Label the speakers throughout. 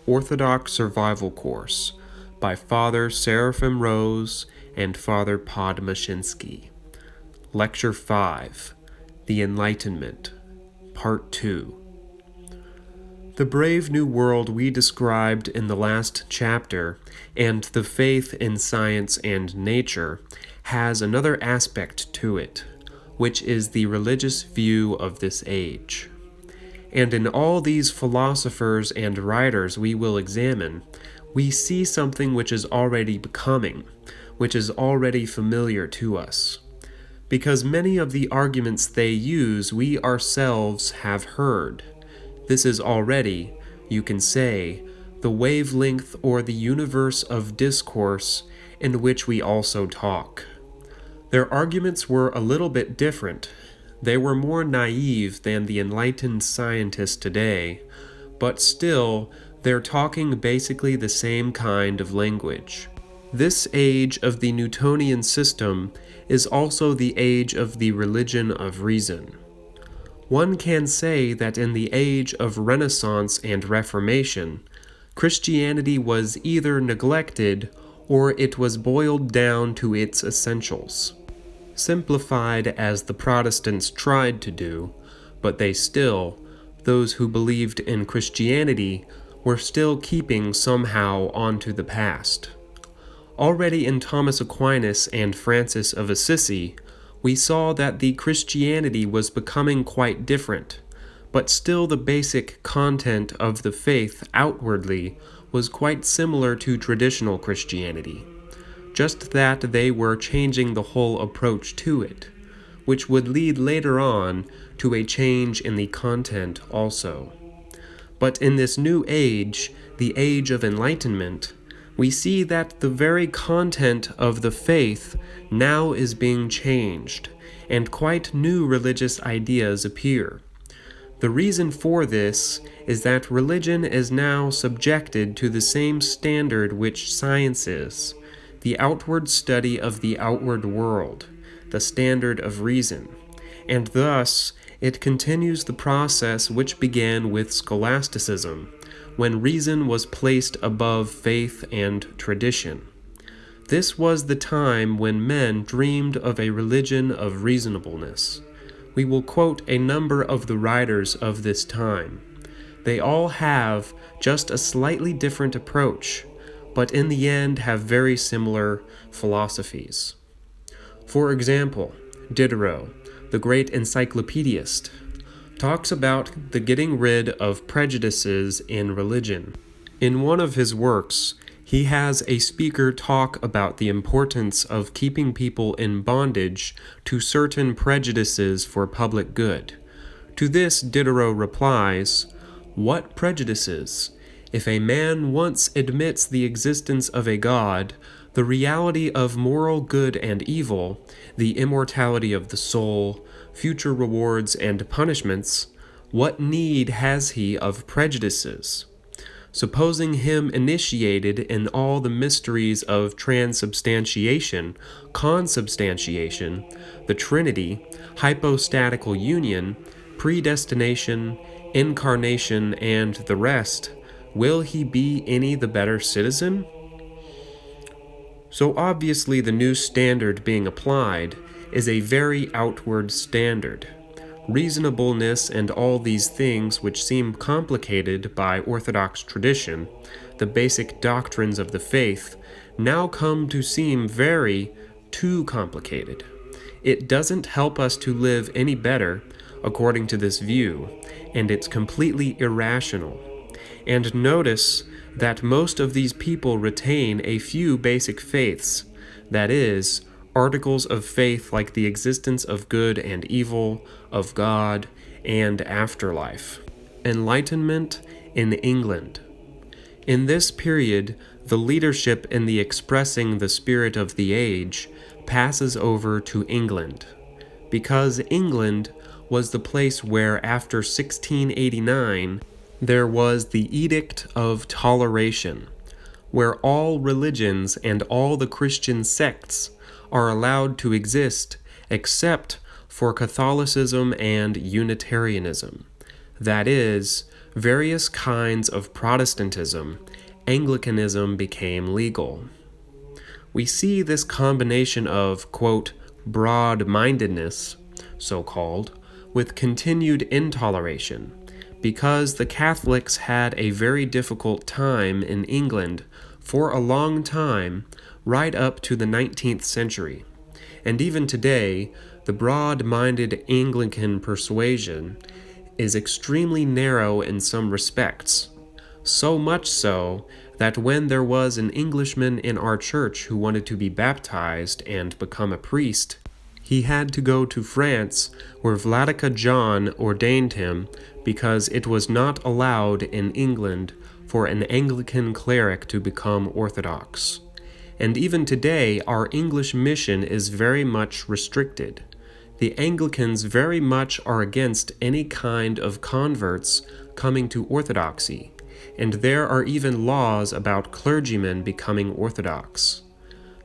Speaker 1: Orthodox Survival Course by Fr Seraphim and Fr Podmoshensky. Lecture 5, The Enlightenment, Part 2. The brave new world we described in the last chapter, and the faith in science and nature, has another aspect to it, which is the religious view of this age. And in all these philosophers and writers we will examine, we see something which is already becoming, which is already familiar to us. Because many of the arguments they use we ourselves have heard. This is already, you can say, the wavelength or the universe of discourse in which we also talk. Their arguments were a little bit different. They were more naive than the enlightened scientists today, but still, they're talking basically the same kind of language. This age of the Newtonian system is also the age of the religion of reason. One can say that in the age of Renaissance and Reformation, Christianity was either neglected or it was boiled down to its essentials. Simplified as the Protestants tried to do, but those who believed in Christianity, were still keeping somehow onto the past. Already in Thomas Aquinas and Francis of Assisi, we saw that the Christianity was becoming quite different, but still the basic content of the faith outwardly was quite similar to traditional Christianity. Just that they were changing the whole approach to it, which would lead later on to a change in the content also. But in this new age, the age of Enlightenment, we see that the very content of the faith now is being changed, and quite new religious ideas appear. The reason for this is that religion is now subjected to the same standard which science is, the outward study of the outward world, the standard of reason, and thus it continues the process which began with scholasticism, when reason was placed above faith and tradition. This was the time when men dreamed of a religion of reasonableness. We will quote a number of the writers of this time. They all have just a slightly different approach, but in the end have very similar philosophies. For example, Diderot, the great encyclopedist, talks about the getting rid of prejudices in religion. In one of his works, he has a speaker talk about the importance of keeping people in bondage to certain prejudices for public good. To this, Diderot replies, "What prejudices? If a man once admits the existence of a God, the reality of moral good and evil, the immortality of the soul, future rewards and punishments, what need has he of prejudices? Supposing him initiated in all the mysteries of transubstantiation, consubstantiation, the Trinity, hypostatical union, predestination, incarnation, and the rest, will he be any the better citizen?" So obviously the new standard being applied is a very outward standard. Reasonableness and all these things which seem complicated by Orthodox tradition, the basic doctrines of the faith, now come to seem too complicated. It doesn't help us to live any better, according to this view, and it's completely irrational. And notice that most of these people retain a few basic faiths, that is, articles of faith like the existence of good and evil, of God, and afterlife. Enlightenment in England. In this period, the leadership in the expressing the spirit of the age passes over to England, because England was the place where after 1689 there was the Edict of Toleration, where all religions and all the Christian sects are allowed to exist except for Catholicism and Unitarianism, that is, various kinds of Protestantism, Anglicanism became legal. We see this combination of, quote, broad-mindedness, so-called, with continued intoleration, because the Catholics had a very difficult time in England for a long time, right up to the 19th century. And even today, the broad-minded Anglican persuasion is extremely narrow in some respects, so much so that when there was an Englishman in our church who wanted to be baptized and become a priest, he had to go to France, where Vladika John ordained him, because it was not allowed in England for an Anglican cleric to become Orthodox. And even today, our English mission is very much restricted. The Anglicans very much are against any kind of converts coming to Orthodoxy, and there are even laws about clergymen becoming Orthodox.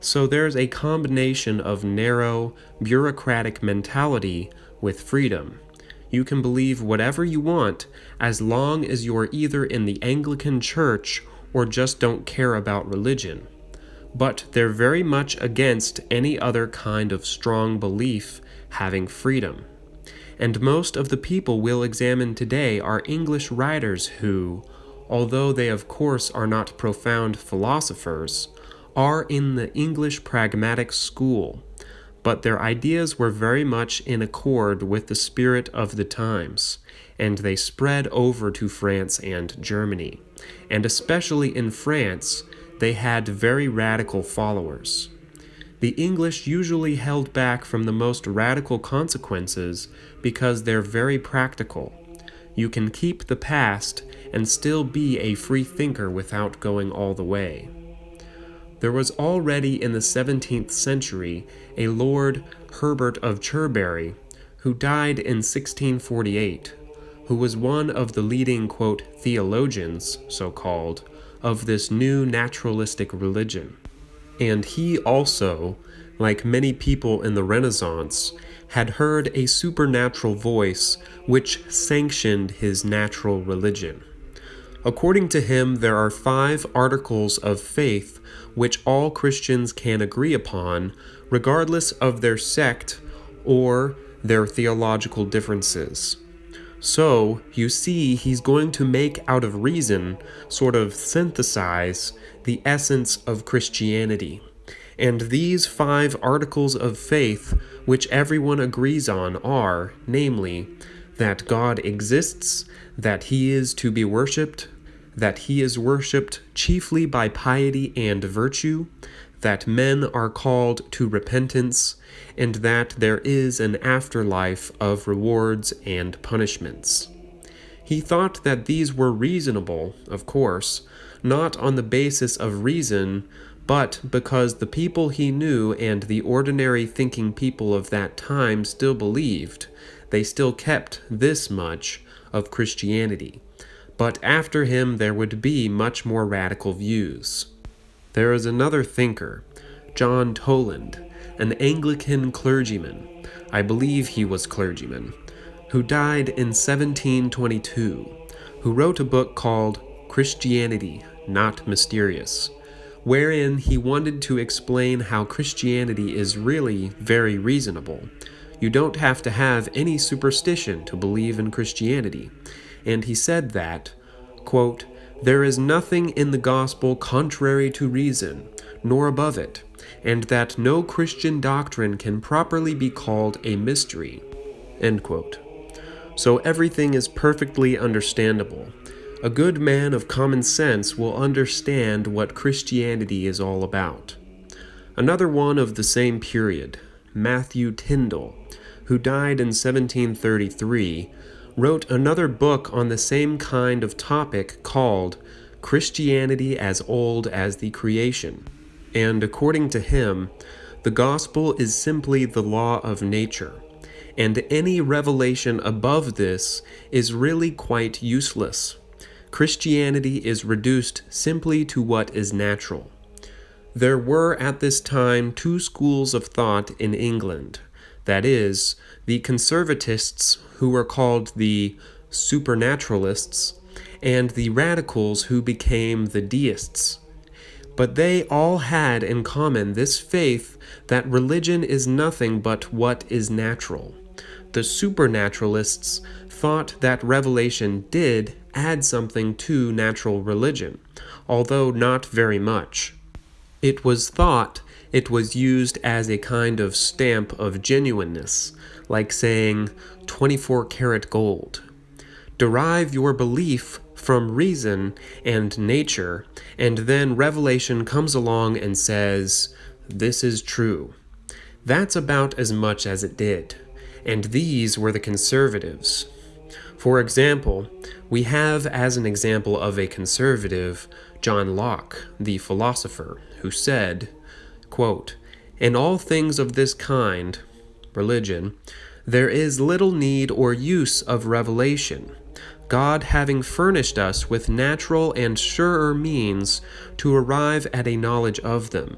Speaker 1: So there's a combination of narrow, bureaucratic mentality with freedom. You can believe whatever you want as long as you're either in the Anglican Church or just don't care about religion. But they're very much against any other kind of strong belief having freedom. And most of the people we'll examine today are English writers who, although they of course are not profound philosophers, are in the English pragmatic school, but their ideas were very much in accord with the spirit of the times, and they spread over to France and Germany. And especially in France, they had very radical followers. The English usually held back from the most radical consequences because they're very practical. You can keep the past and still be a free thinker without going all the way. There was already in the 17th century a Lord Herbert of Cherbury, who died in 1648, who was one of the leading, quote, theologians, so-called, of this new naturalistic religion. And he also, like many people in the Renaissance, had heard a supernatural voice which sanctioned his natural religion. According to him, there are 5 articles of faith which all Christians can agree upon, regardless of their sect or their theological differences. So, you see, he's going to make out of reason, sort of synthesize, the essence of Christianity. And these 5 articles of faith, which everyone agrees on, are, namely, that God exists, that he is to be worshipped, that he is worshipped chiefly by piety and virtue, that men are called to repentance, and that there is an afterlife of rewards and punishments. He thought that these were reasonable, of course, not on the basis of reason, but because the people he knew and the ordinary thinking people of that time still believed, they still kept this much of Christianity. But after him there would be much more radical views. There is another thinker, John Toland, an Anglican clergyman, I believe he was clergyman, who died in 1722, who wrote a book called Christianity, Not Mysterious, wherein he wanted to explain how Christianity is really very reasonable. You don't have to have any superstition to believe in Christianity. And he said that, quote, there is nothing in the gospel contrary to reason, nor above it, and that no Christian doctrine can properly be called a mystery, end quote. So everything is perfectly understandable. A good man of common sense will understand what Christianity is all about. Another one of the same period, Matthew Tyndall, who died in 1733, wrote another book on the same kind of topic called Christianity as Old as the Creation. And according to him, the gospel is simply the law of nature, and any revelation above this is really quite useless. Christianity is reduced simply to what is natural. There were at this time 2 schools of thought in England. That is, the conservatists, who were called the supernaturalists, and the radicals who became the deists. But they all had in common this faith that religion is nothing but what is natural. The supernaturalists thought that revelation did add something to natural religion, although not very much. It was thought it was used as a kind of stamp of genuineness, like saying 24-karat gold. Derive your belief from reason and nature, and then revelation comes along and says, "This is true." That's about as much as it did, and these were the conservatives. For example, we have as an example of a conservative, John Locke, the philosopher, who said, quote, "In all things of this kind, religion, there is little need or use of revelation, God having furnished us with natural and surer means to arrive at a knowledge of them.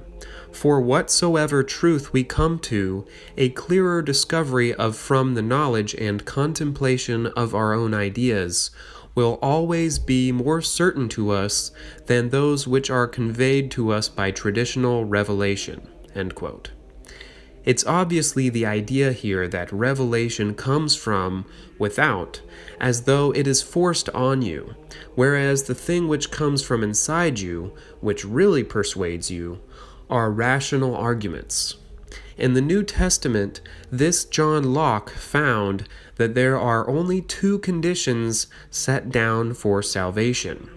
Speaker 1: For whatsoever truth we come to, a clearer discovery of from the knowledge and contemplation of our own ideas will always be more certain to us than those which are conveyed to us by traditional revelation." End quote. It's obviously the idea here that revelation comes from without, as though it is forced on you, whereas the thing which comes from inside you, which really persuades you, are rational arguments. In the New Testament, this John Locke found that there are only two conditions set down for salvation.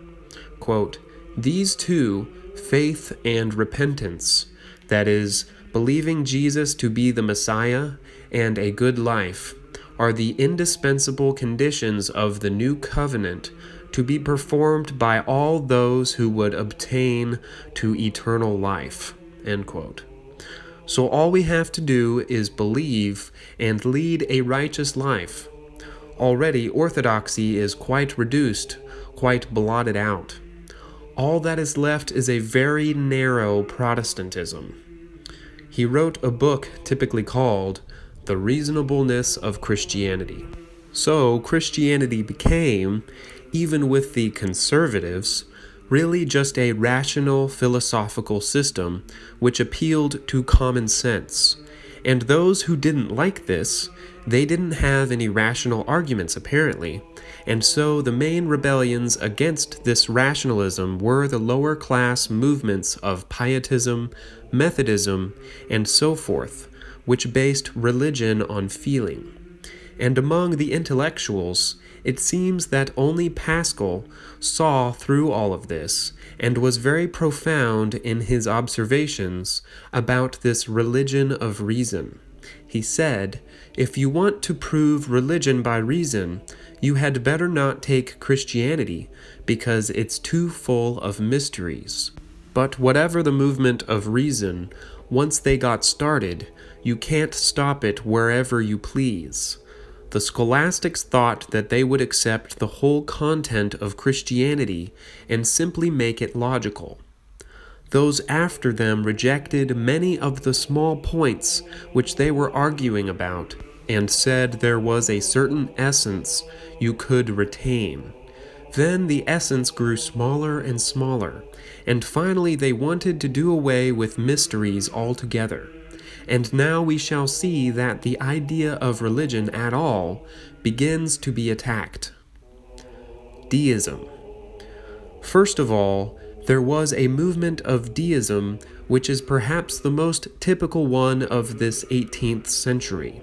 Speaker 1: Quote, "These two, faith and repentance, that is, believing Jesus to be the Messiah and a good life, are the indispensable conditions of the new covenant to be performed by all those who would obtain to eternal life." End quote. So all we have to do is believe and lead a righteous life. Already orthodoxy is quite reduced, quite blotted out. All that is left is a very narrow Protestantism. He wrote a book typically called The Reasonableness of Christianity. So Christianity became, even with the conservatives, really just a rational philosophical system which appealed to common sense. And those who didn't like this, they didn't have any rational arguments apparently, and so the main rebellions against this rationalism were the lower class movements of Pietism, Methodism, and so forth, which based religion on feeling. And among the intellectuals, it seems that only Pascal saw through all of this and was very profound in his observations about this religion of reason. He said, "If you want to prove religion by reason, you had better not take Christianity, because it's too full of mysteries. But whatever the movement of reason, once they got started, you can't stop it wherever you please." The scholastics thought that they would accept the whole content of Christianity and simply make it logical. Those after them rejected many of the small points which they were arguing about and said there was a certain essence you could retain. Then the essence grew smaller and smaller, and finally they wanted to do away with mysteries altogether. And now we shall see that the idea of religion at all begins to be attacked. Deism. First of all, there was a movement of deism which is perhaps the most typical one of this 18th century.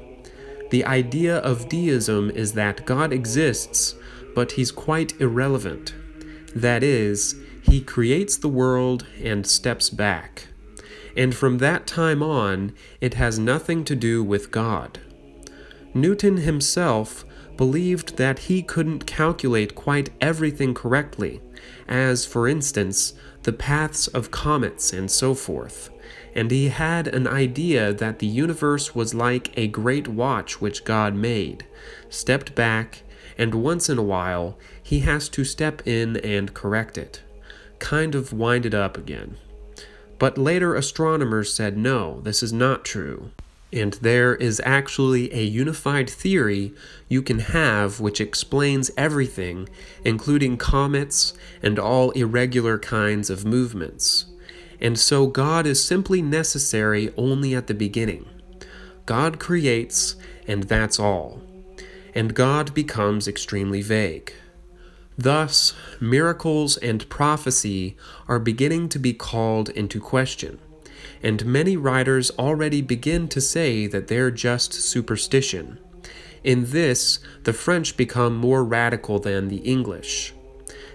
Speaker 1: The idea of deism is that God exists, but he's quite irrelevant. That is, he creates the world and steps back. And from that time on, it has nothing to do with God. Newton himself believed that he couldn't calculate quite everything correctly, as, for instance, the paths of comets and so forth, and he had an idea that the universe was like a great watch which God made, stepped back, and once in a while he has to step in and correct it, kind of wind it up again. But later astronomers said, no, this is not true. And there is actually a unified theory you can have which explains everything, including comets and all irregular kinds of movements. And so God is simply necessary only at the beginning. God creates, and that's all. And God becomes extremely vague. Thus, miracles and prophecy are beginning to be called into question, and many writers already begin to say that they're just superstition. In this, the French become more radical than the English.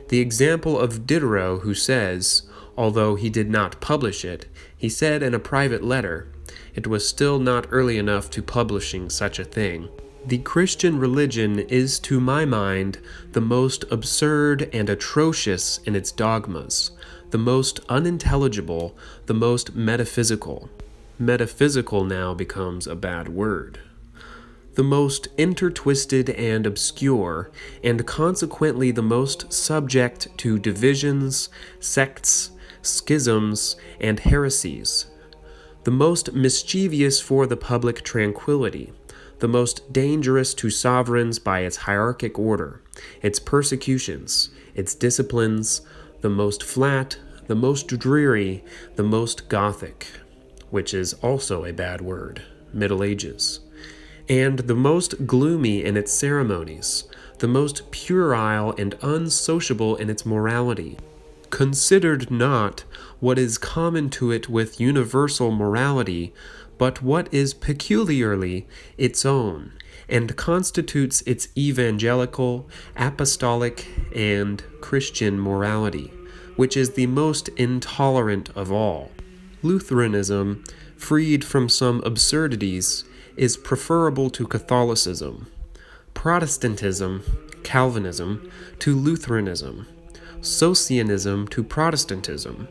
Speaker 1: The example of Diderot, who says, although he did not publish it, he said in a private letter, it was still not early enough to publishing such a thing. The Christian religion is, to my mind, the most absurd and atrocious in its dogmas, the most unintelligible, the most metaphysical. Metaphysical now becomes a bad word. The most intertwisted and obscure, and consequently the most subject to divisions, sects, schisms, and heresies. The most mischievous for the public tranquility, the most dangerous to sovereigns by its hierarchic order, its persecutions, its disciplines, the most flat, the most dreary, the most Gothic, which is also a bad word, Middle Ages, and the most gloomy in its ceremonies, the most puerile and unsociable in its morality, considered not what is common to it with universal morality, but what is peculiarly its own, and constitutes its evangelical, apostolic, and Christian morality, which is the most intolerant of all. Lutheranism, freed from some absurdities, is preferable to Catholicism, Protestantism, Calvinism, to Lutheranism, Socianism to Protestantism,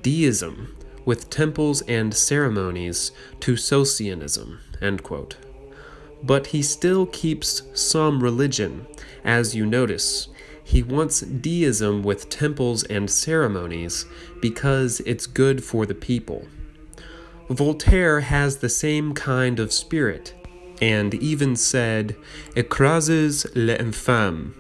Speaker 1: deism, with temples and ceremonies, to Socianism." End quote. But he still keeps some religion, as you notice. He wants deism with temples and ceremonies because it's good for the people. Voltaire has the same kind of spirit, and even said, "Écrases l'infâme,"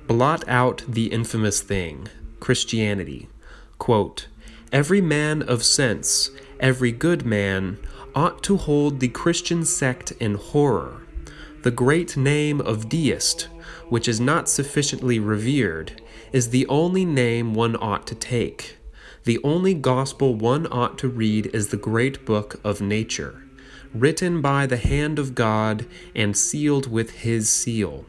Speaker 1: blot out the infamous thing, Christianity. Quote, "Every man of sense, every good man, ought to hold the Christian sect in horror. The great name of deist, which is not sufficiently revered, is the only name one ought to take. The only gospel one ought to read is the great book of nature, written by the hand of God and sealed with his seal.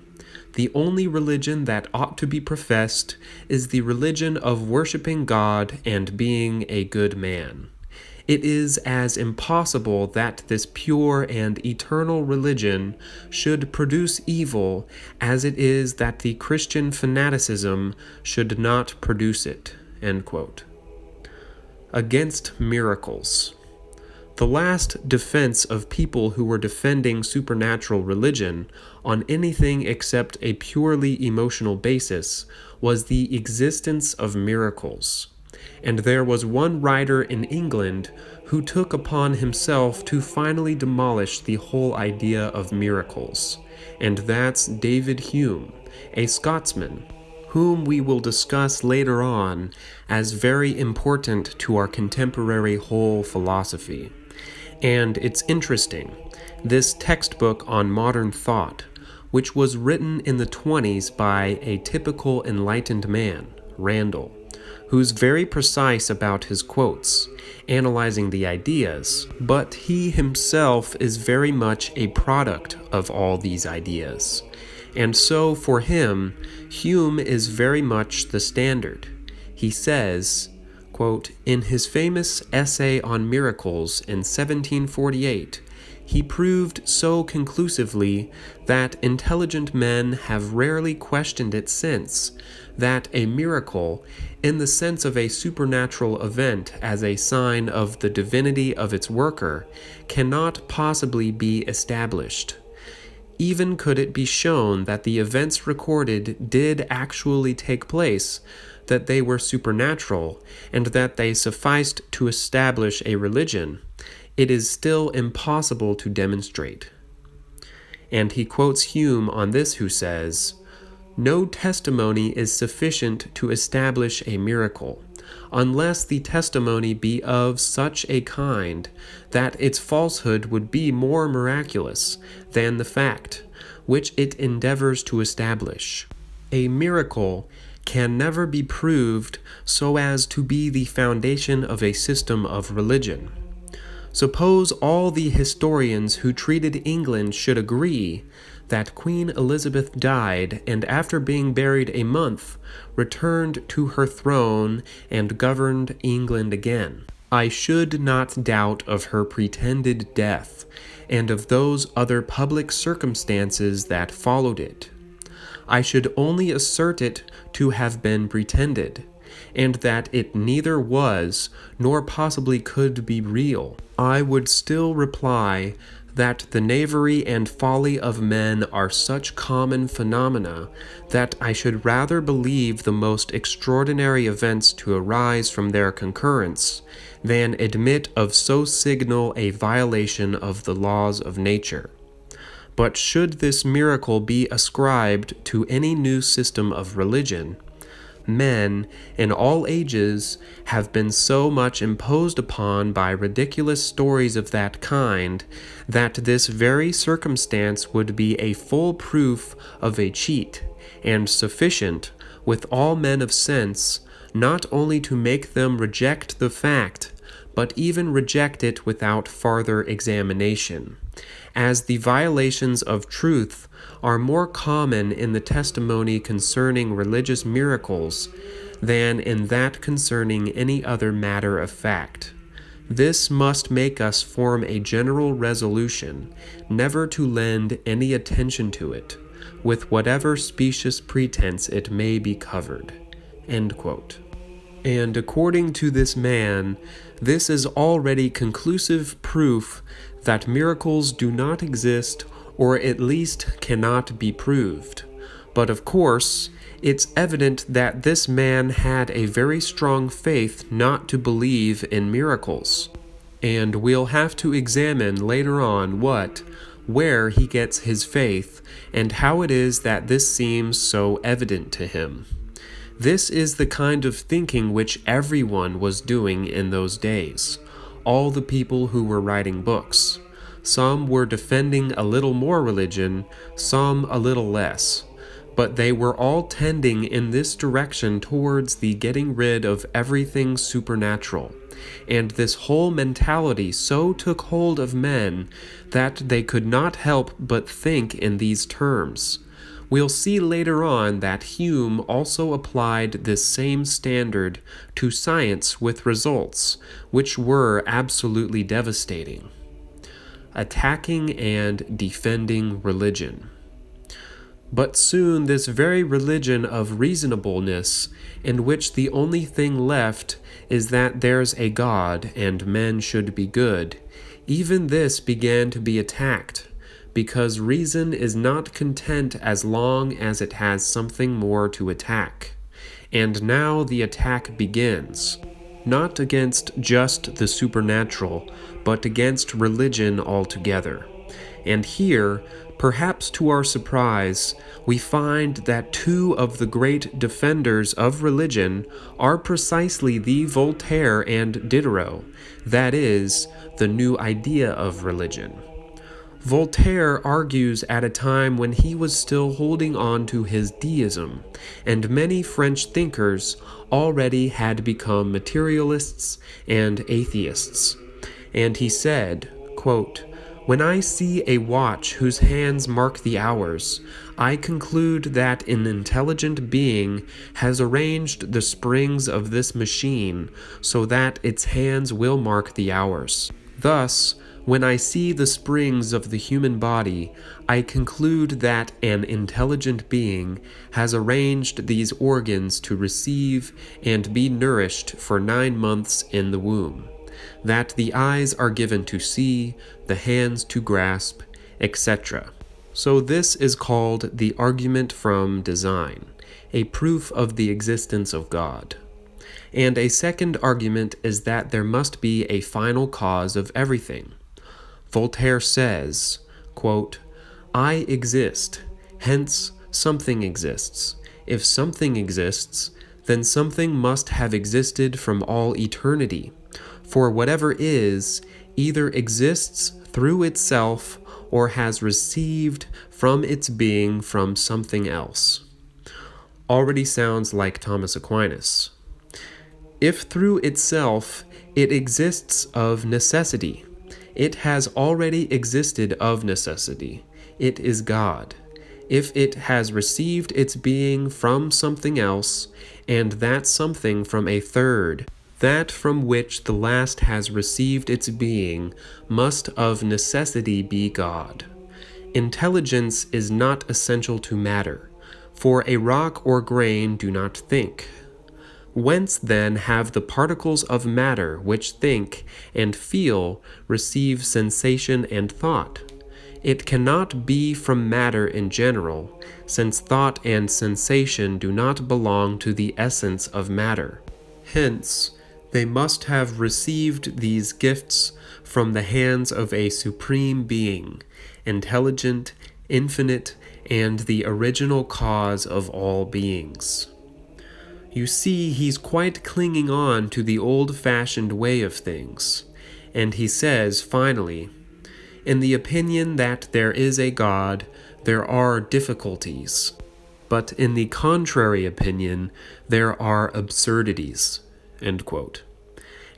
Speaker 1: The only religion that ought to be professed is the religion of worshiping God and being a good man. It is as impossible that this pure and eternal religion should produce evil as it is that the Christian fanaticism should not produce it." End quote. Against miracles. The last defense of people who were defending supernatural religion on anything except a purely emotional basis was the existence of miracles. And there was one writer in England who took upon himself to finally demolish the whole idea of miracles, and that's David Hume, a Scotsman, whom we will discuss later on as very important to our contemporary whole philosophy. And it's interesting, this textbook on modern thought, which was written in the 20s by a typical enlightened man, Randall, who's very precise about his quotes, analyzing the ideas, but he himself is very much a product of all these ideas. And so for him, Hume is very much the standard. He says, quote, "In his famous essay on miracles in 1748, he proved so conclusively that intelligent men have rarely questioned it since, that a miracle, in the sense of a supernatural event as a sign of the divinity of its worker, cannot possibly be established. Even could it be shown that the events recorded did actually take place, that they were supernatural, and that they sufficed to establish a religion, it is still impossible to demonstrate. And he quotes Hume on this, who says, "No testimony is sufficient to establish a miracle, unless the testimony be of such a kind that its falsehood would be more miraculous than the fact which it endeavors to establish. A miracle can never be proved so as to be the foundation of a system of religion. Suppose all the historians who treated England should agree that Queen Elizabeth died and after being buried a month returned to her throne and governed England again. I should not doubt of her pretended death and of those other public circumstances that followed it. I should only assert it to have been pretended, and that it neither was nor possibly could be real. I would still reply that the knavery and folly of men are such common phenomena that I should rather believe the most extraordinary events to arise from their concurrence than admit of so signal a violation of the laws of nature. But should this miracle be ascribed to any new system of religion, men in all ages have been so much imposed upon by ridiculous stories of that kind that this very circumstance would be a full proof of a cheat, and sufficient, with all men of sense, not only to make them reject the fact, but even reject it without farther examination, as the violations of truth are more common in the testimony concerning religious miracles than in that concerning any other matter of fact. This must make us form a general resolution never to lend any attention to it, with whatever specious pretense it may be covered." End quote. And according to this man, this is already conclusive proof that miracles do not exist, or at least cannot be proved. But of course, it's evident that this man had a very strong faith not to believe in miracles. And we'll have to examine later on where he gets his faith, and how it is that this seems so evident to him. This is the kind of thinking which everyone was doing in those days, all the people who were writing books. Some were defending a little more religion, some a little less, but they were all tending in this direction towards the getting rid of everything supernatural. And this whole mentality so took hold of men that they could not help but think in these terms. We'll see later on that Hume also applied this same standard to science with results which were absolutely devastating. Attacking and defending religion. But soon this very religion of reasonableness, in which the only thing left is that there's a God and men should be good, even this began to be attacked, because reason is not content as long as it has something more to attack. And now the attack begins, not against just the supernatural, but against religion altogether. And here, perhaps to our surprise, we find that two of the great defenders of religion are precisely the Voltaire and Diderot, that is, the new idea of religion. Voltaire argues at a time when he was still holding on to his deism, and many French thinkers already had become materialists and atheists. And he said, quote, "When I see a watch whose hands mark the hours, I conclude that an intelligent being has arranged the springs of this machine so that its hands will mark the hours. Thus, when I see the springs of the human body, I conclude that an intelligent being has arranged these organs to receive and be nourished for 9 months in the womb, that the eyes are given to see, the hands to grasp, etc. So this is called the argument from design, a proof of the existence of God. And a second argument is that there must be a final cause of everything. Voltaire says, quote, "I exist, hence something exists. If something exists, then something must have existed from all eternity, for whatever is, either exists through itself or has received from its being from something else." Already sounds like Thomas Aquinas. If through itself it exists of necessity, it has already existed of necessity. It is God. If it has received its being from something else, and that something from a third, that from which the last has received its being must of necessity be God. Intelligence is not essential to matter, for a rock or grain do not think. Whence then have the particles of matter which think and feel receive sensation and thought? It cannot be from matter in general, since thought and sensation do not belong to the essence of matter. Hence, they must have received these gifts from the hands of a supreme being, intelligent, infinite, and the original cause of all beings. You see, he's quite clinging on to the old-fashioned way of things, and he says, finally, "In the opinion that there is a God, there are difficulties, but in the contrary opinion, there are absurdities." End quote.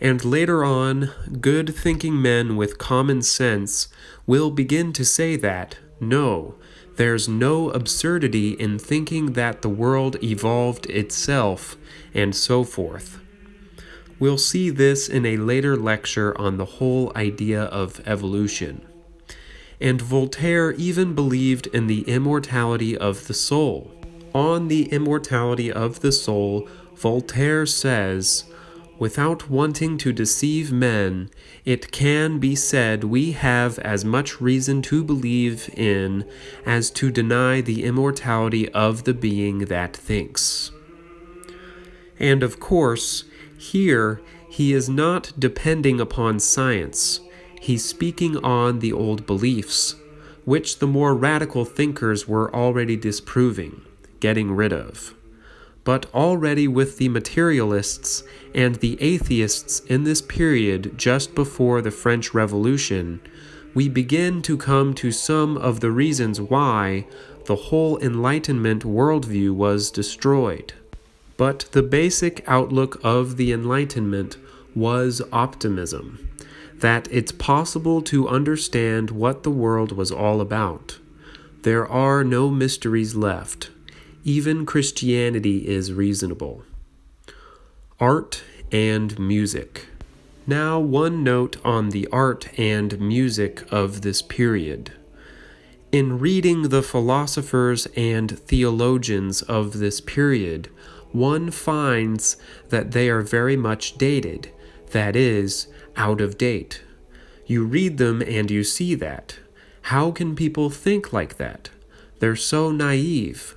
Speaker 1: And later on, good-thinking men with common sense will begin to say that, no, there's no absurdity in thinking that the world evolved itself, and so forth. We'll see this in a later lecture on the whole idea of evolution. And Voltaire even believed in the immortality of the soul. On the immortality of the soul, Voltaire says, "Without wanting to deceive men, it can be said we have as much reason to believe in as to deny the immortality of the being that thinks." And of course, here he is not depending upon science. He's speaking on the old beliefs, which the more radical thinkers were already disproving, getting rid of. But already with the materialists and the atheists in this period just before the French Revolution, we begin to come to some of the reasons why the whole Enlightenment worldview was destroyed. But the basic outlook of the Enlightenment was optimism, that it's possible to understand what the world was all about. There are no mysteries left. Even Christianity is reasonable. Art and music. Now, one note on the art and music of this period. In reading the philosophers and theologians of this period, one finds that they are very much dated, that is, out of date. You read them and you see that. How can people think like that? They're so naive.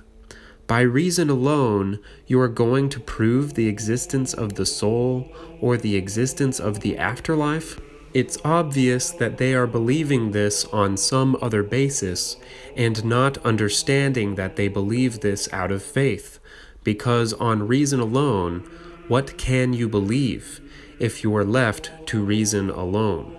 Speaker 1: By reason alone, you are going to prove the existence of the soul or the existence of the afterlife? It's obvious that they are believing this on some other basis and not understanding that they believe this out of faith, because on reason alone, what can you believe if you are left to reason alone?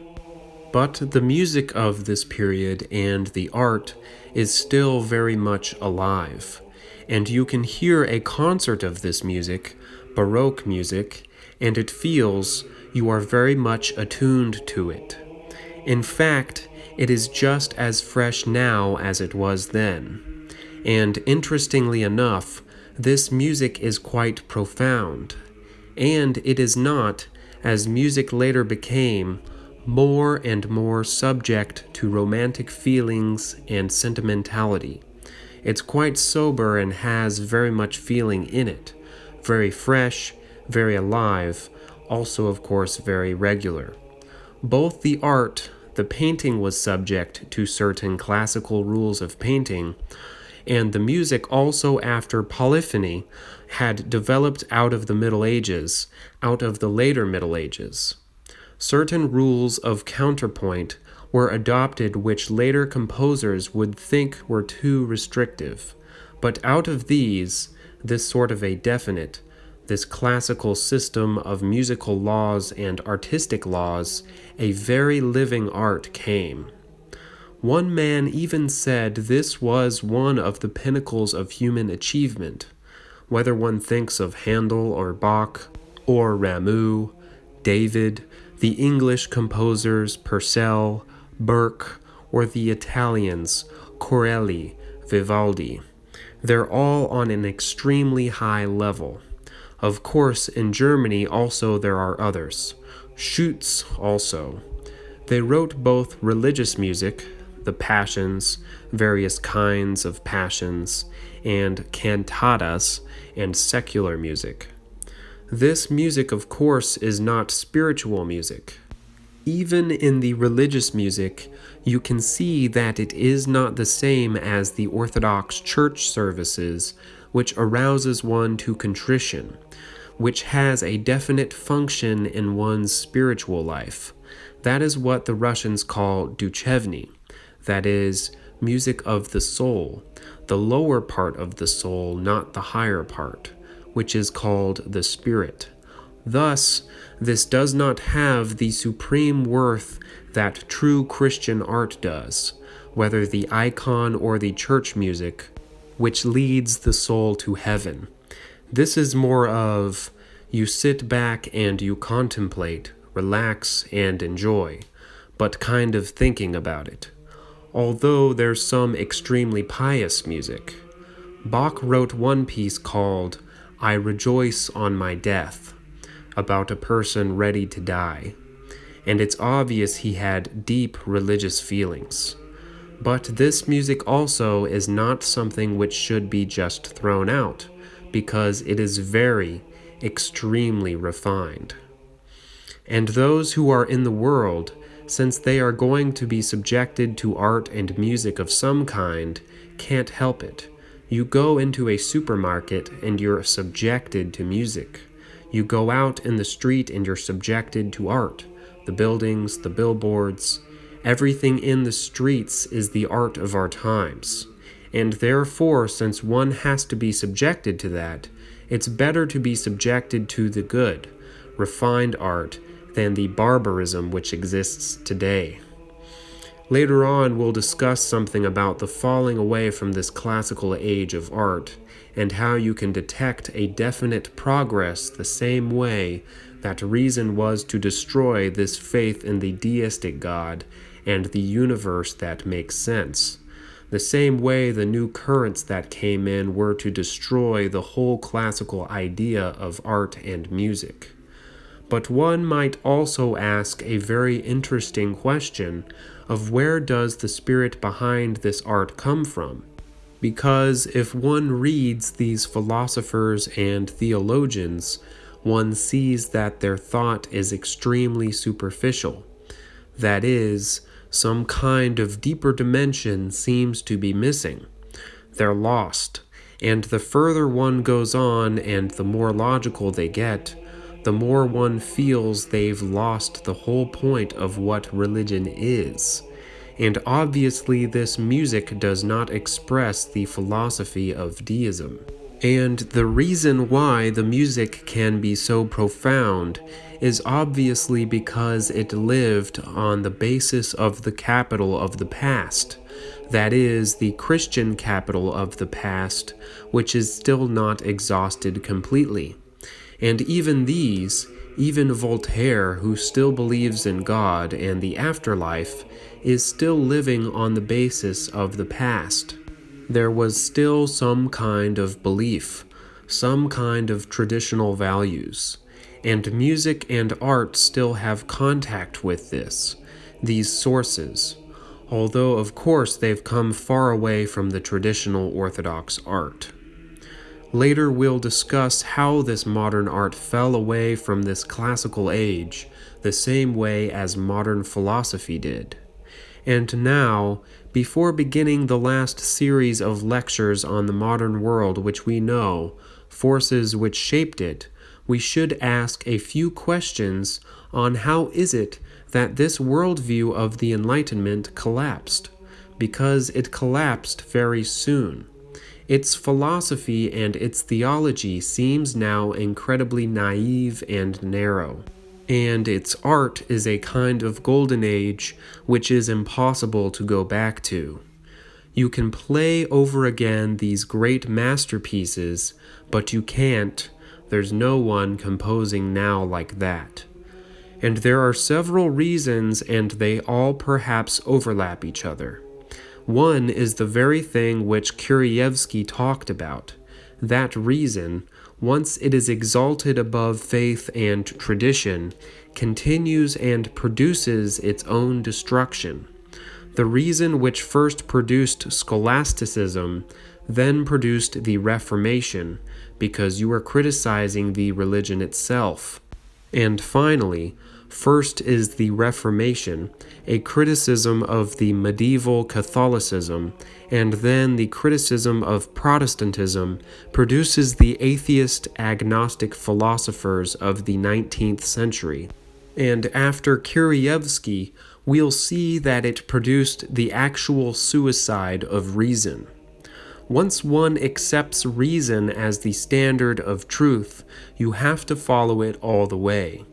Speaker 1: But the music of this period and the art is still very much alive, and you can hear a concert of this music, Baroque music, and it feels you are very much attuned to it. In fact, it is just as fresh now as it was then. And interestingly enough, this music is quite profound, and it is not, as music later became, more and more subject to romantic feelings and sentimentality. It's quite sober and has very much feeling in it, very fresh, very alive, also of course very regular. Both the art, the painting was subject to certain classical rules of painting, and the music also after polyphony had developed out of the Middle Ages, out of the later Middle Ages. Certain rules of counterpoint were adopted which later composers would think were too restrictive, but out of these, this sort of a definite, this classical system of musical laws and artistic laws, a very living art came. One man even said this was one of the pinnacles of human achievement. Whether one thinks of Handel or Bach, or Rameau, David, the English composers Purcell, Burke, or the Italians Corelli, Vivaldi, they're all on an extremely high level. Of course, in Germany also there are others. Schütz also. They wrote both religious music, the passions, various kinds of passions, and cantatas, and secular music. This music, of course, is not spiritual music. Even in the religious music, you can see that it is not the same as the Orthodox church services, which arouses one to contrition, which has a definite function in one's spiritual life. That is what the Russians call duchevny, that is, music of the soul, the lower part of the soul, not the higher part, which is called the spirit. Thus, this does not have the supreme worth that true Christian art does, whether the icon or the church music, which leads the soul to heaven. This is more of, you sit back and you contemplate, relax and enjoy, but kind of thinking about it. Although there's some extremely pious music. Bach wrote one piece called I Rejoice on My Death, about a person ready to die, and it's obvious he had deep religious feelings. But this music also is not something which should be just thrown out, because it is very, extremely refined. And those who are in the world, since they are going to be subjected to art and music of some kind, can't help it. You go into a supermarket and you're subjected to music. You go out in the street and you're subjected to art, the buildings, the billboards. Everything in the streets is the art of our times. And therefore, since one has to be subjected to that, it's better to be subjected to the good, refined art than the barbarism which exists today. Later on, we'll discuss something about the falling away from this classical age of art, and how you can detect a definite progress the same way that reason was to destroy this faith in the deistic God and the universe that makes sense. The same way the new currents that came in were to destroy the whole classical idea of art and music. But one might also ask a very interesting question of where does the spirit behind this art come from? Because if one reads these philosophers and theologians, one sees that their thought is extremely superficial. That is, some kind of deeper dimension seems to be missing. They're lost, and the further one goes on and the more logical they get, the more one feels they've lost the whole point of what religion is. And obviously this music does not express the philosophy of deism. And the reason why the music can be so profound is obviously because it lived on the basis of the capital of the past, that is, the Christian capital of the past, which is still not exhausted completely. And even Voltaire, who still believes in God and the afterlife, is still living on the basis of the past. There was still some kind of belief, some kind of traditional values, and music and art still have contact with these sources, although of course they've come far away from the traditional Orthodox art. Later we'll discuss how this modern art fell away from this classical age, the same way as modern philosophy did. And now, before beginning the last series of lectures on the modern world which we know, forces which shaped it, we should ask a few questions on how is it that this worldview of the Enlightenment collapsed, because it collapsed very soon. Its philosophy and its theology seems now incredibly naive and narrow, and its art is a kind of golden age which is impossible to go back to. You can play over again these great masterpieces, but you can't. There's no one composing now like that. And there are several reasons, and they all perhaps overlap each other. One is the very thing which Kuryevsky talked about. That reason, once it is exalted above faith and tradition, continues and produces its own destruction. The reason which first produced scholasticism then produced the Reformation, because you are criticizing the religion itself. And finally, first is the Reformation, a criticism of the medieval Catholicism, and then the criticism of Protestantism produces the atheist agnostic philosophers of the 19th century. And after Kuryevsky, we'll see that it produced the actual suicide of reason. Once one accepts reason as the standard of truth, you have to follow it all the way.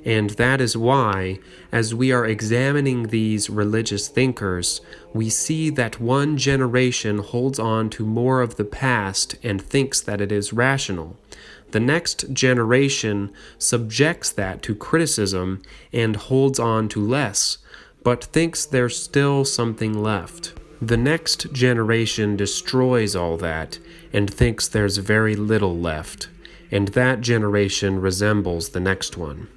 Speaker 1: And that is why, as we are examining these religious thinkers, we see that one generation holds on to more of the past and thinks that it is rational. The next generation subjects that to criticism and holds on to less, but thinks there's still something left. The next generation destroys all that and thinks there's very little left, and that generation resembles the next one.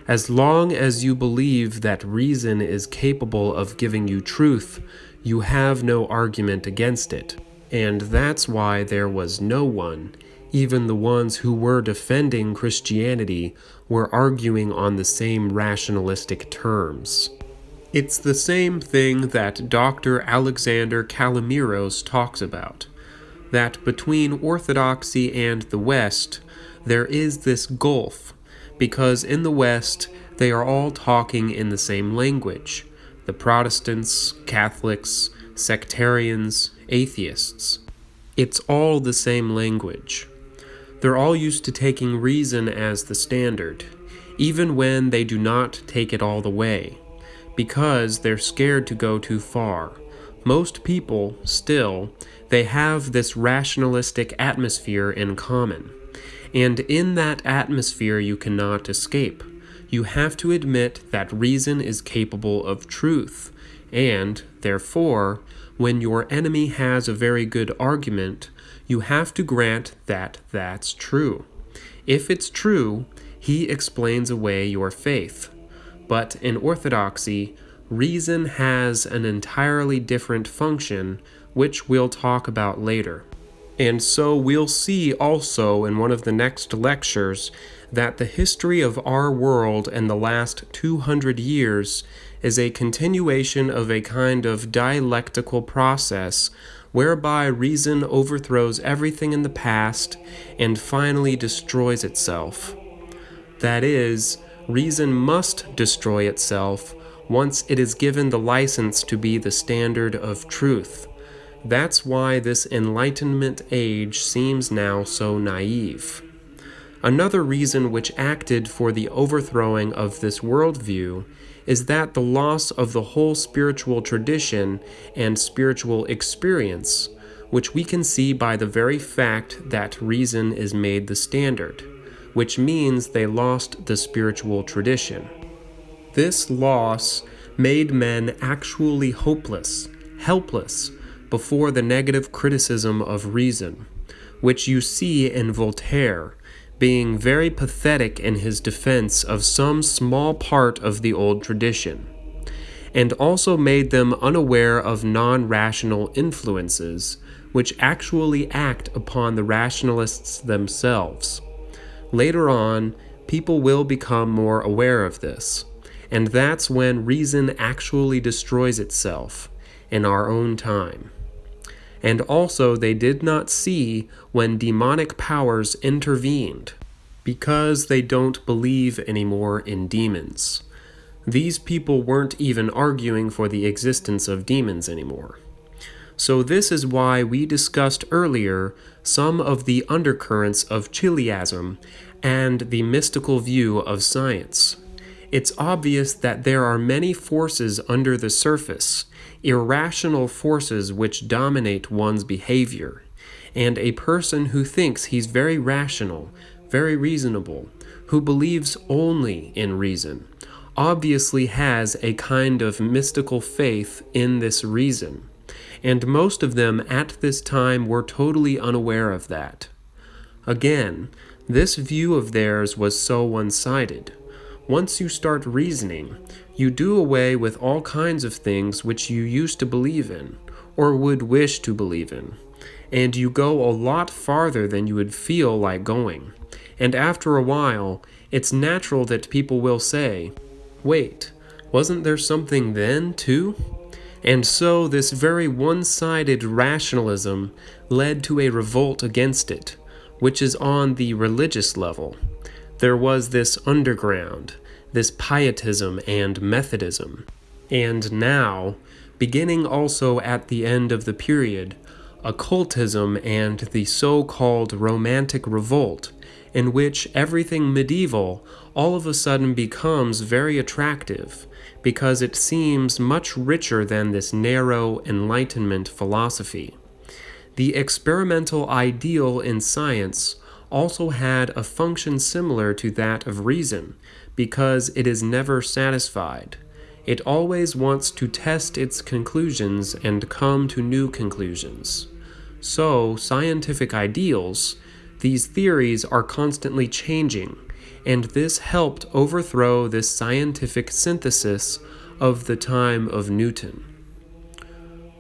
Speaker 1: As long as you believe that reason is capable of giving you truth, you have no argument against it. And that's why there was no one, even the ones who were defending Christianity, were arguing on the same rationalistic terms. It's the same thing that Dr. Alexander Kalamiros talks about, that between Orthodoxy and the West, there is this gulf, because in the West, they are all talking in the same language. The Protestants, Catholics, sectarians, atheists. It's all the same language. They're all used to taking reason as the standard, even when they do not take it all the way, because they're scared to go too far. Most people, still, they have this rationalistic atmosphere in common. And in that atmosphere you cannot escape. You have to admit that reason is capable of truth, and, therefore, when your enemy has a very good argument, you have to grant that that's true. If it's true, he explains away your faith. But in Orthodoxy, reason has an entirely different function, which we'll talk about later. And so we'll see also in one of the next lectures that the history of our world in the last 200 years is a continuation of a kind of dialectical process whereby reason overthrows everything in the past and finally destroys itself. That is, reason must destroy itself once it is given the license to be the standard of truth. That's why this Enlightenment age seems now so naive. Another reason which acted for the overthrowing of this worldview is that the loss of the whole spiritual tradition and spiritual experience, which we can see by the very fact that reason is made the standard, which means they lost the spiritual tradition. This loss made men actually hopeless, helpless, before the negative criticism of reason, which you see in Voltaire, being very pathetic in his defense of some small part of the old tradition, and also made them unaware of non-rational influences, which actually act upon the rationalists themselves. Later on, people will become more aware of this, and that's when reason actually destroys itself in our own time. And also they did not see when demonic powers intervened, because they don't believe anymore in demons. These people weren't even arguing for the existence of demons anymore. So this is why we discussed earlier some of the undercurrents of Chiliasm and the mystical view of science. It's obvious that there are many forces under the surface, irrational forces which dominate one's behavior, and a person who thinks he's very rational, very reasonable, who believes only in reason, obviously has a kind of mystical faith in this reason. And most of them at this time were totally unaware of that. Again, this view of theirs was so one-sided. Once you start reasoning, you do away with all kinds of things which you used to believe in, or would wish to believe in, and you go a lot farther than you would feel like going. And after a while, it's natural that people will say, "Wait, wasn't there something then, too?" And so this very one-sided rationalism led to a revolt against it, which is on the religious level. There was this underground, this pietism and Methodism. And now, beginning also at the end of the period, occultism and the so-called Romantic Revolt, in which everything medieval all of a sudden becomes very attractive, because it seems much richer than this narrow Enlightenment philosophy. The experimental ideal in science also had a function similar to that of reason, because it is never satisfied. It always wants to test its conclusions and come to new conclusions. So, scientific ideals, these theories are constantly changing, and this helped overthrow this scientific synthesis of the time of Newton.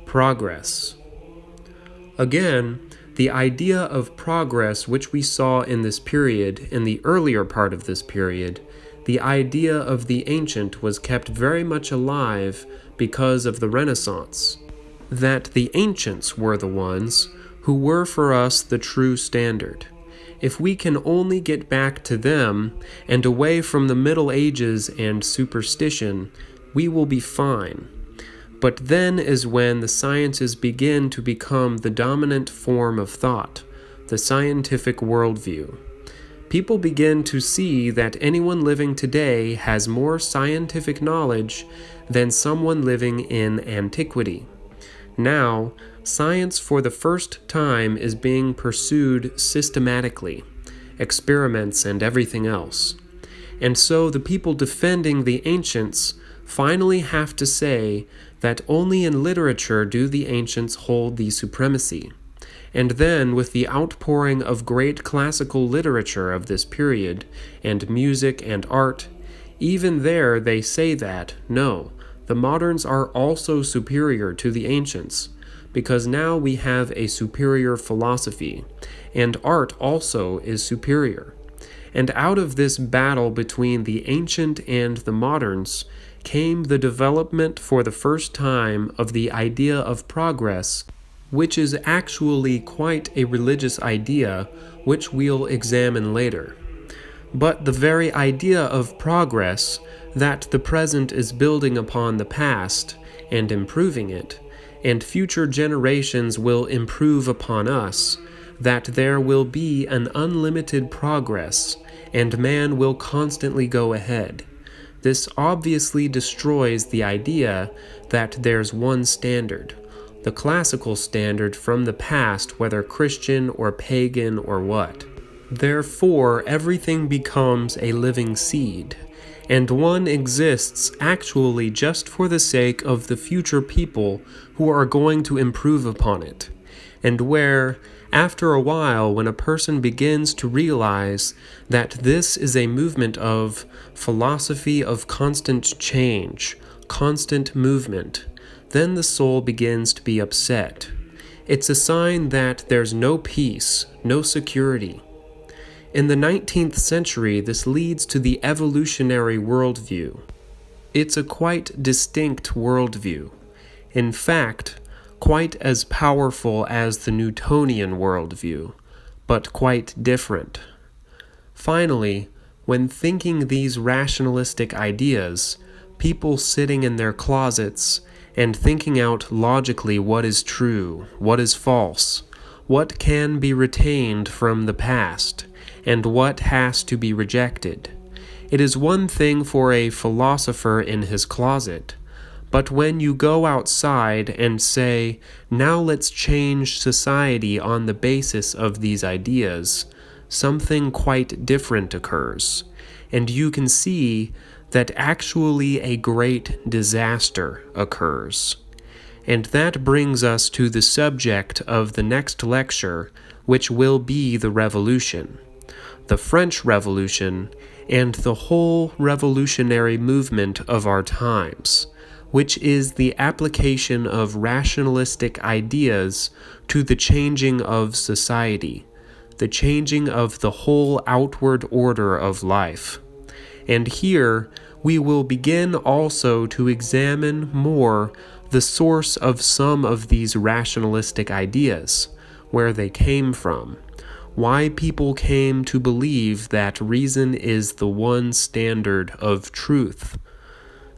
Speaker 1: Progress. Again, the idea of progress which we saw in this period, in the earlier part of this period, the idea of the ancient was kept very much alive because of the Renaissance. That the ancients were the ones who were for us the true standard. If we can only get back to them and away from the Middle Ages and superstition, we will be fine. But then is when the sciences begin to become the dominant form of thought, the scientific worldview. People begin to see that anyone living today has more scientific knowledge than someone living in antiquity. Now, science for the first time is being pursued systematically, experiments and everything else. And so the people defending the ancients finally have to say that only in literature do the ancients hold the supremacy. And then, with the outpouring of great classical literature of this period, and music and art, even there they say that, no, the moderns are also superior to the ancients, because now we have a superior philosophy, and art also is superior. And out of this battle between the ancient and the moderns came the development for the first time of the idea of progress, which is actually quite a religious idea, which we'll examine later. But the very idea of progress, that the present is building upon the past and improving it, and future generations will improve upon us, that there will be an unlimited progress, and man will constantly go ahead. This obviously destroys the idea that there's one standard, the classical standard from the past, whether Christian or pagan or what. Therefore, everything becomes a living seed, and one exists actually just for the sake of the future people who are going to improve upon it, and where, after a while, when a person begins to realize that this is a movement of philosophy of constant change, constant movement, then the soul begins to be upset. It's a sign that there's no peace, no security. In the 19th century, this leads to the evolutionary worldview. It's a quite distinct worldview. In fact, quite as powerful as the Newtonian worldview, but quite different. Finally, when thinking these rationalistic ideas, people sitting in their closets and thinking out logically what is true, what is false, what can be retained from the past, and what has to be rejected. It is one thing for a philosopher in his closet, but when you go outside and say, now let's change society on the basis of these ideas, something quite different occurs, and you can see that actually a great disaster occurs. And that brings us to the subject of the next lecture, which will be the Revolution, the French Revolution, and the whole revolutionary movement of our times, which is the application of rationalistic ideas to the changing of society, the changing of the whole outward order of life. And here we will begin also to examine more the source of some of these rationalistic ideas, where they came from, why people came to believe that reason is the one standard of truth.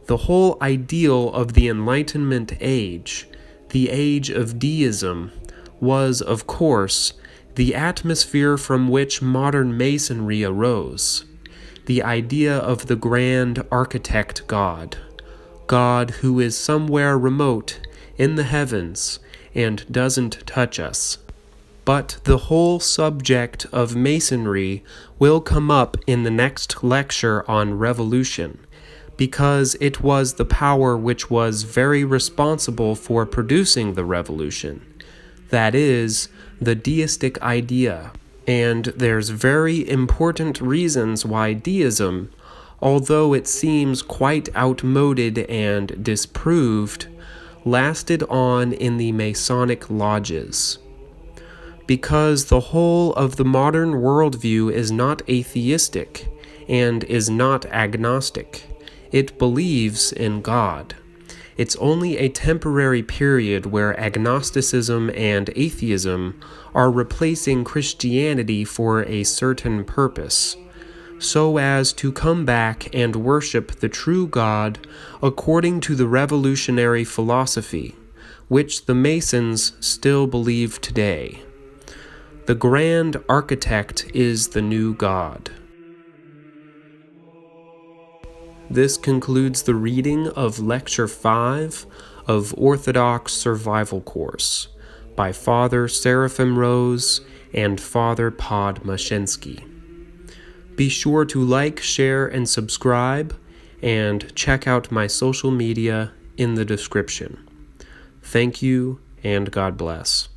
Speaker 1: The whole ideal of the Enlightenment age, the age of deism, was, of course, the atmosphere from which modern Masonry arose, the idea of the grand architect God, God who is somewhere remote in the heavens and doesn't touch us. But the whole subject of Masonry will come up in the next lecture on revolution, because it was the power which was very responsible for producing the revolution, that is, the deistic idea. And there's very important reasons why deism, although it seems quite outmoded and disproved, lasted on in the Masonic lodges. Because the whole of the modern worldview is not atheistic and is not agnostic. It believes in God. It's only a temporary period where agnosticism and atheism are replacing Christianity for a certain purpose, so as to come back and worship the true God according to the revolutionary philosophy, which the Masons still believe today. The grand architect is the new God. This concludes the reading of Lecture 5 of Orthodox Survival Course by Fr Seraphim and Fr Podmoshensky. Be sure to like, share, and subscribe, and check out my social media in the description. Thank you, and God bless.